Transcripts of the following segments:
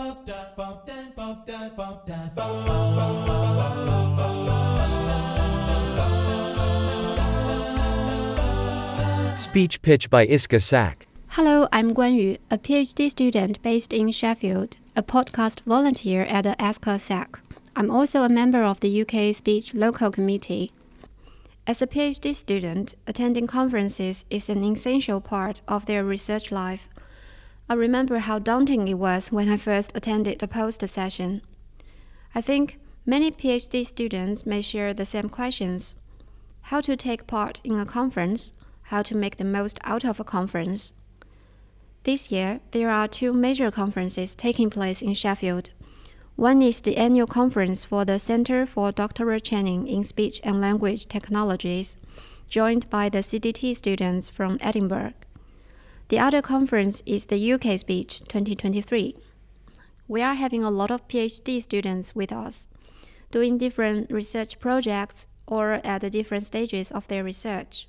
Speech Pitch by Iska Sak. Hello, I'm Guan Yu, a PhD student based in Sheffield, a podcast volunteer at the Iska Sak. I'm also a member of the UK Speech Local Committee. As a PhD student, attending conferences is an essential part of their research life. I remember how daunting it was when I first attended a poster session. I think many PhD students may share the same questions. How to take part in a conference, how to make the most out of a conference. This year, there are two major conferences taking place in Sheffield. One is the annual conference for the Centre for Doctoral Training in Speech and Language Technologies, joined by the CDT students from Edinburgh. The other conference is the UK Speech 2023. We are having a lot of PhD students with us, doing different research projects or at the different stages of their research.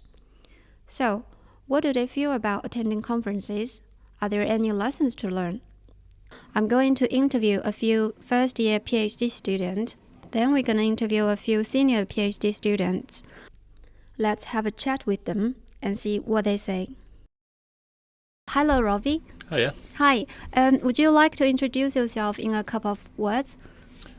So, what do they feel about attending conferences? Are there any lessons to learn? I'm going to interview a few first-year PhD students. Then we're going to interview a few senior PhD students. Let's have a chat with them and see what they say. Hello, Robbie. Hiya. Hi. Would you like to introduce yourself in a couple of words?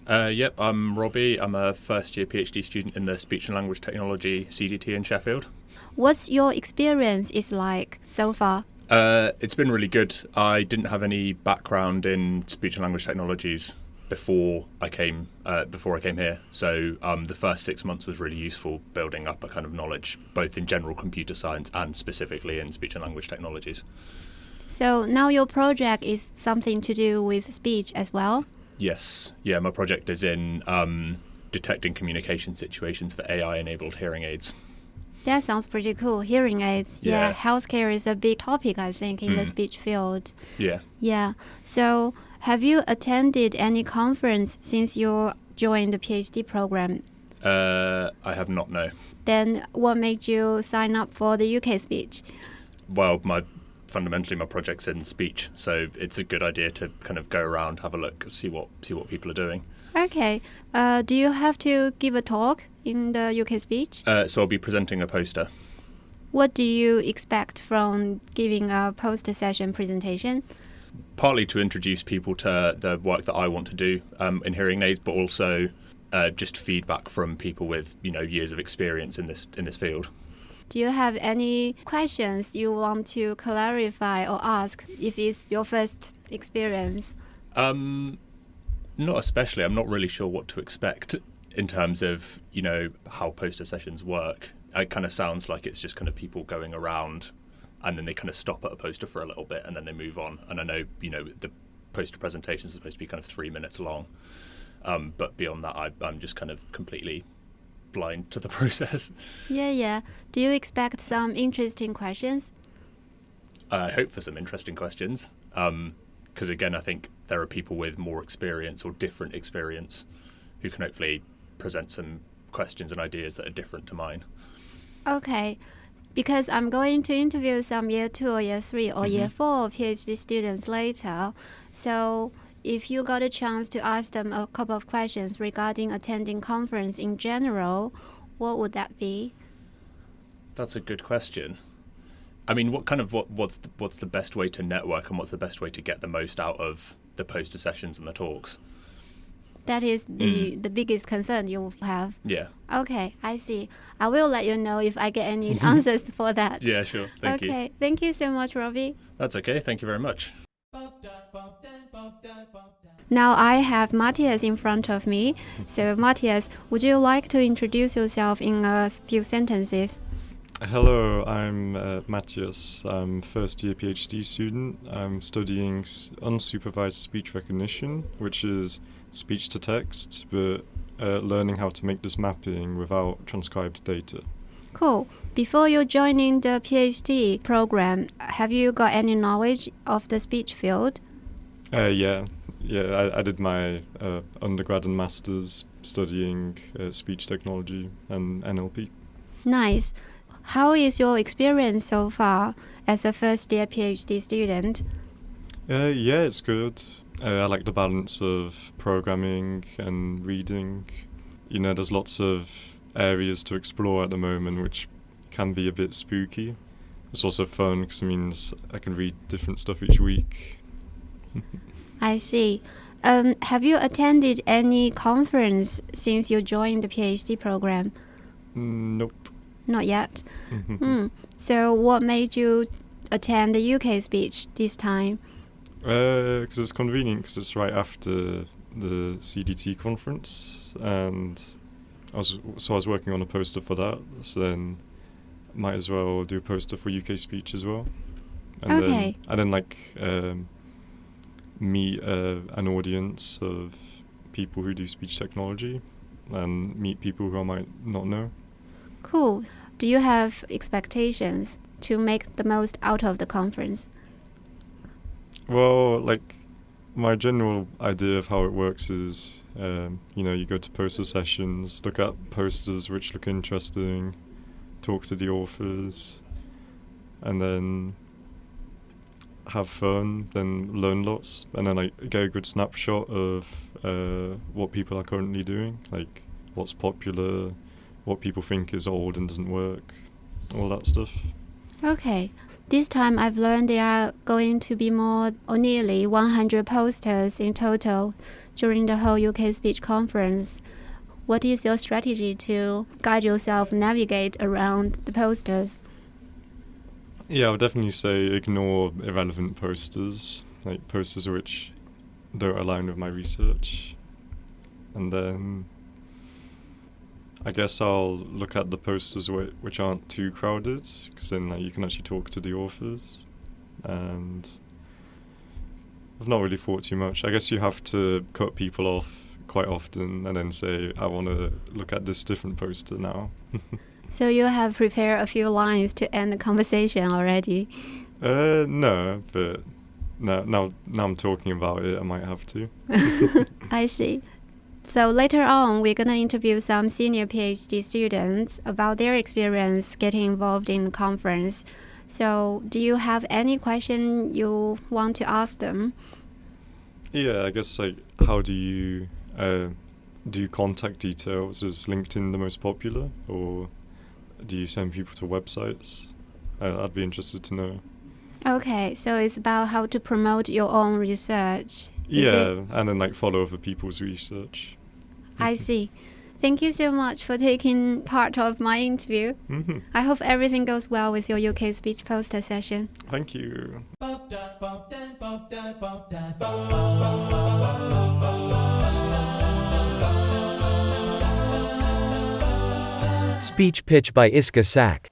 Yep, I'm Robbie. I'm a first-year PhD student in the Speech and Language Technology CDT in Sheffield. What's your experience is like so far? It's been really good. I didn't have any background in speech and language technologies before I came here. So the first 6 months was really useful building up a kind of knowledge, both in general computer science and specifically in speech and language technologies. So now your project is something to do with speech as well? Yes. Yeah, my project is in detecting communication situations for AI-enabled hearing aids. That sounds pretty cool. Hearing aids. Yeah, healthcare is a big topic, I think, in the speech field. Yeah. Yeah. So have you attended any conference since you joined the PhD program? I have not, no. Then what made you sign up for the UK Speech? Well, fundamentally my project's in speech, so it's a good idea to kind of go around, have a look, see what people are doing. Okay. Do you have to give a talk in the UK Speech? So I'll be presenting a poster. What do you expect from giving a poster session presentation? Partly to introduce people to the work that I want to do in hearing aids, but also just feedback from people with years of experience in this field. Do you have any questions you want to clarify or ask if it's your first experience? Not especially. I'm not really sure what to expect in terms of, how poster sessions work. It kind of sounds like it's just kind of people going around and then they kind of stop at a poster for a little bit and then they move on. And I know, the poster presentations are supposed to be kind of 3 minutes long. But beyond that, I'm just kind of completely blind to the process. Yeah. Do you expect some interesting questions? I hope for some interesting questions. Because again, I think there are people with more experience or different experience who can hopefully present some questions and ideas that are different to mine. Okay, because I'm going to interview some year 2 or year 3 or year 4 PhD students later. So if you got a chance to ask them a couple of questions regarding attending conference in general, what would that be? That's a good question. I mean, what's the best way to network and what's the best way to get the most out of the poster sessions and the talks? That is the biggest concern you have. Yeah. Okay, I see. I will let you know if I get any answers for that. Yeah, sure. Thank you. Okay, thank you so much, Robbie. That's okay. Thank you very much. Now I have Mattias in front of me. So Mattias, would you like to introduce yourself in a few sentences? Hello, I'm Mattias. I'm first-year PhD student. I'm studying unsupervised speech recognition, which is speech to text, but learning how to make this mapping without transcribed data. Cool. Before you joining the PhD program, have you got any knowledge of the speech field? Yeah. I did my undergrad and master's studying speech technology and NLP. Nice. How is your experience so far as a first-year PhD student? Yeah, it's good. I like the balance of programming and reading. You know, there's lots of areas to explore at the moment, which can be a bit spooky. It's also fun because it means I can read different stuff each week. I see. Have you attended any conference since you joined the PhD program? Nope. Not yet. So what made you attend the UK speech this time? Because it's convenient, because it's right after the CDT conference, and I was working on a poster for that, so then might as well do a poster for UK speech as well. And Okay. then meet an audience of people who do speech technology, and meet people who I might not know. Cool. Do you have expectations to make the most out of the conference? Well, like, my general idea of how it works is, you go to poster sessions, look at posters which look interesting, talk to the authors, and then have fun, then learn lots, and then get a good snapshot of what people are currently doing, like what's popular, what people think is old and doesn't work, all that stuff. Okay. This time I've learned there are going to be more or nearly 100 posters in total during the whole UK speech conference. What is your strategy to guide yourself navigate around the posters? Yeah, I would definitely say ignore irrelevant posters, like posters which don't align with my research. And then I guess I'll look at the posters which aren't too crowded, because then you can actually talk to the authors. And I've not really thought too much. I guess you have to cut people off quite often and then say, I want to look at this different poster now. So you have prepared a few lines to end the conversation already? No, but now I'm talking about it, I might have to. I see. So later on, we're going to interview some senior PhD students about their experience getting involved in the conference. So do you have any question you want to ask them? Yeah, I guess, how do you do contact details? Is LinkedIn the most popular, or do you send people to websites? I'd be interested to know. Okay, so it's about how to promote your own research. Yeah, and then follow other people's research. I see. Thank you so much for taking part of my interview. Mm-hmm. I hope everything goes well with your UK speech poster session. Thank you. Speech Pitch by Iska Sak.